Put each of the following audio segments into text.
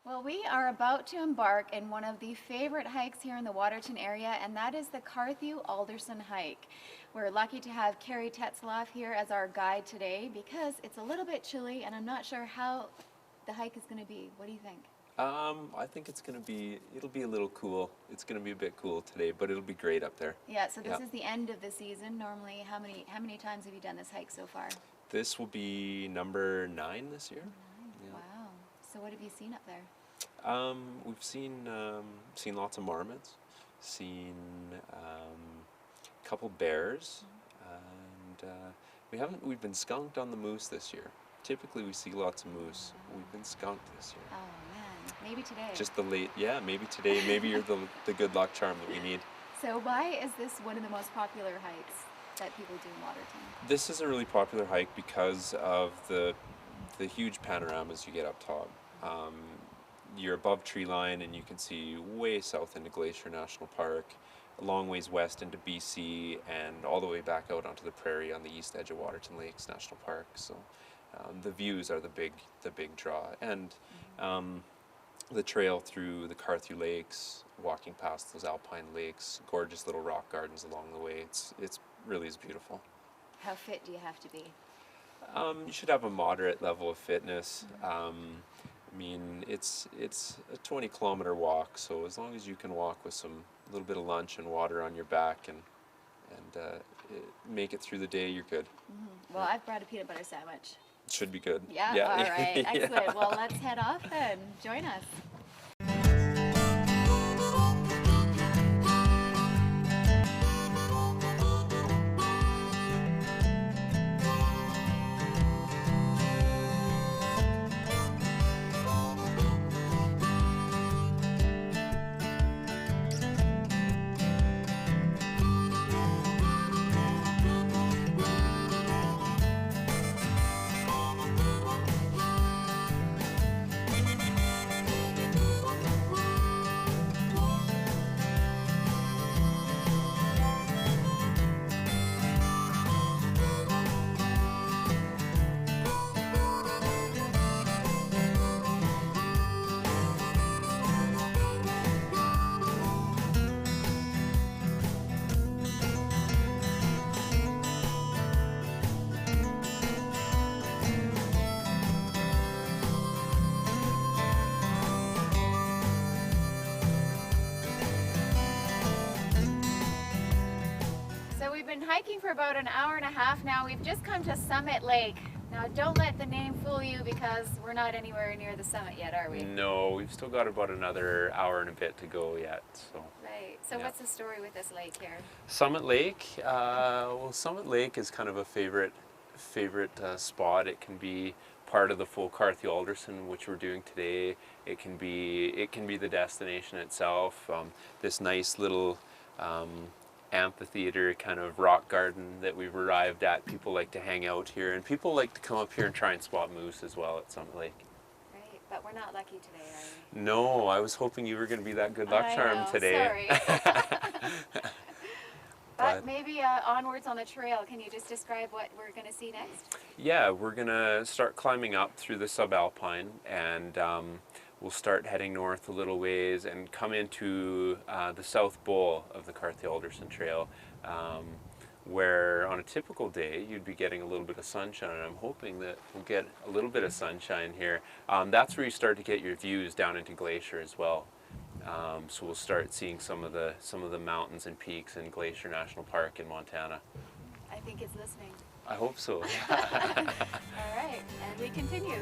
Well, we are about to embark in one of the favorite hikes here in the Waterton area, and that is the Carthew Alderson hike. We're lucky to have Carrie Tetzloff here as our guide today because it's a little bit chilly and I'm not sure how the hike is going to be. What do you think? I think it'll be a little cool. It's gonna be a bit cool today, but it'll be great up there. Yeah, so this Yeah. is the end of the season. Normally, how many times have you done this hike so far? This will be number 9 this year. Yeah. Wow. So what have you seen up there? We've seen lots of marmots, seen a couple bears, and we've been skunked on the moose this year. Typically we see lots of moose. We've been skunked this year. Oh man, maybe today. Just maybe today, maybe you're the good luck charm that we need. So why is this one of the most popular hikes that people do in Waterton? This is a really popular hike because of the huge panoramas you get up top. You're above tree line and you can see way south into Glacier National Park, a long ways west into BC, and all the way back out onto the prairie on the east edge of Waterton Lakes National Park. So the views are the big draw, and the trail through the Carthew Lakes, walking past those alpine lakes, gorgeous little rock gardens along the way. It's really is beautiful. How fit do you have to be? You should have a moderate level of fitness. I mean, it's a 20-kilometer walk, so as long as you can walk with a little bit of lunch and water on your back and make it through the day, you're good. Well, I've brought a peanut butter sandwich. Should be good. Yeah, all right, excellent. Yeah. Well, let's head off then. Join us. We've been hiking for about an hour and a half now. We've just come to Summit Lake. Now don't let the name fool you because we're not anywhere near the summit yet, are we? No, we've still got about another hour and a bit to go yet. So. Right. So Yeah. what's the story with this lake here? Summit Lake. Well, Summit Lake is kind of a favorite spot. It can be part of the full Carthew Alderson, which we're doing today. It can be the destination itself. This nice little amphitheater kind of rock garden that we've arrived at. People like to hang out here, and people like to come up here and try and spot moose as well at Summit Lake. Right, but we're not lucky today, are we? No, I was hoping you were going to be that good luck charm today. Sorry. But maybe onwards on the trail, can you just describe what we're going to see next? Yeah, we're going to start climbing up through the subalpine, and we'll start heading north a little ways and come into the south bowl of the Carthew Alderson Trail, where on a typical day you'd be getting a little bit of sunshine, and I'm hoping that we'll get a little bit of sunshine here. That's where you start to get your views down into Glacier as well. So we'll start seeing some of the mountains and peaks in Glacier National Park in Montana. I think it's listening. I hope so. All right, and we continue.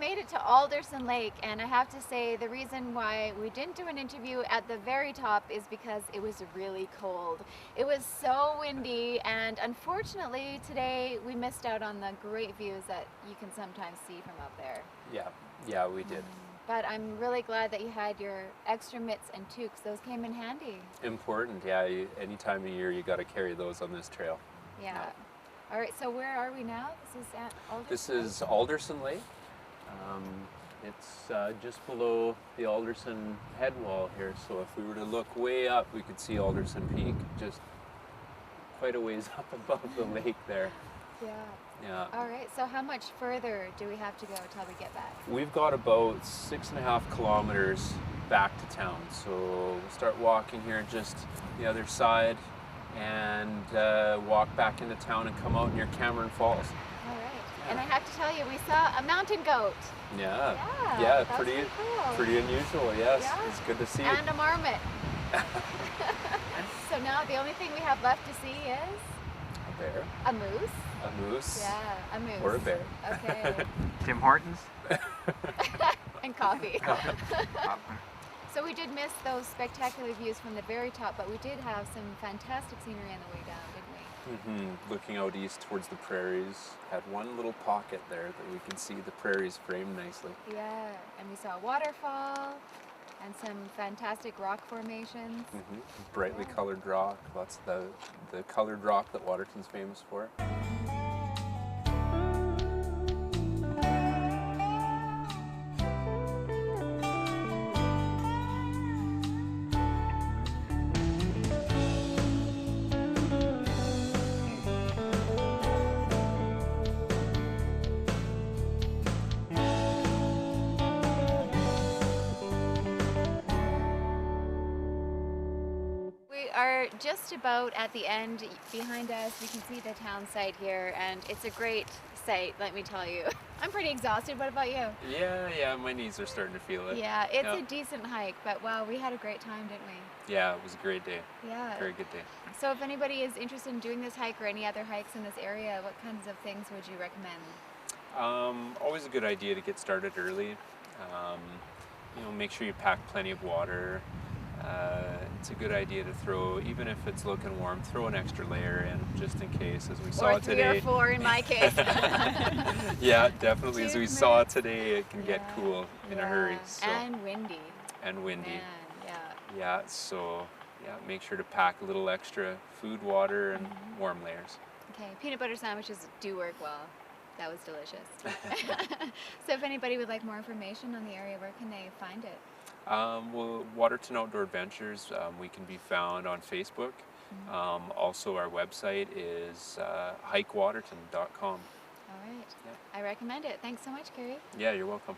made it to Alderson Lake, and I have to say the reason why we didn't do an interview at the very top is because it was really cold. It was so windy, and unfortunately today we missed out on the great views that you can sometimes see from up there. Yeah, we did. But I'm really glad that you had your extra mitts and toques. Those came in handy. Important, yeah. Any time of year you got to carry those on this trail. Yeah. All right, so where are we now? This is at Alderson? This is Alderson Lake. It's just below the Alderson head wall here, so if we were to look way up, we could see Alderson Peak, just quite a ways up above the lake there. Yeah. All right, so how much further do we have to go until we get back? We've got about 6.5 kilometers back to town, so we'll start walking here just the other side and walk back into town and come out near Cameron Falls. All right. And I have to tell you, we saw a mountain goat. Yeah, that's pretty cool. pretty unusual, yes. Yeah. It's good to see. And a marmot. So now the only thing we have left to see is? A bear. A moose. A moose. Yeah, a moose. Or a bear. Okay. Tim Hortons? And coffee. So we did miss those spectacular views from the very top, but we did have some fantastic scenery on the way down, didn't we? Looking out east towards the prairies, had one little pocket there that we can see the prairies framed nicely. Yeah, and we saw a waterfall and some fantastic rock formations. Brightly colored rock, lots of the colored rock that Waterton's famous for. Are just about at the end. Behind us we can see the town site here, and it's a great site, let me tell you. I'm pretty exhausted. What about you? Yeah, my knees are starting to feel it. Yeah, it's a decent hike, but wow, we had a great time, didn't we? Yeah, it was a great day. Yeah. Very good day. So if anybody is interested in doing this hike or any other hikes in this area, what kinds of things would you recommend? Always a good idea to get started early. Make sure you pack plenty of water. It's a good idea to throw, even if it's looking warm, throw an extra layer in just in case, as we saw today. Or 3 or 4 in my case. Yeah, definitely. As we saw today, it can get cool in a hurry. So. And windy. And windy. Man, Yeah, so make sure to pack a little extra food, water, and warm layers. Okay, peanut butter sandwiches do work well. That was delicious. So if anybody would like more information on the area, where can they find it? Well, Waterton Outdoor Adventures, we can be found on Facebook. Also, our website is hikewaterton.com. All right. I recommend it. Thanks so much, Carrie. Yeah, you're welcome.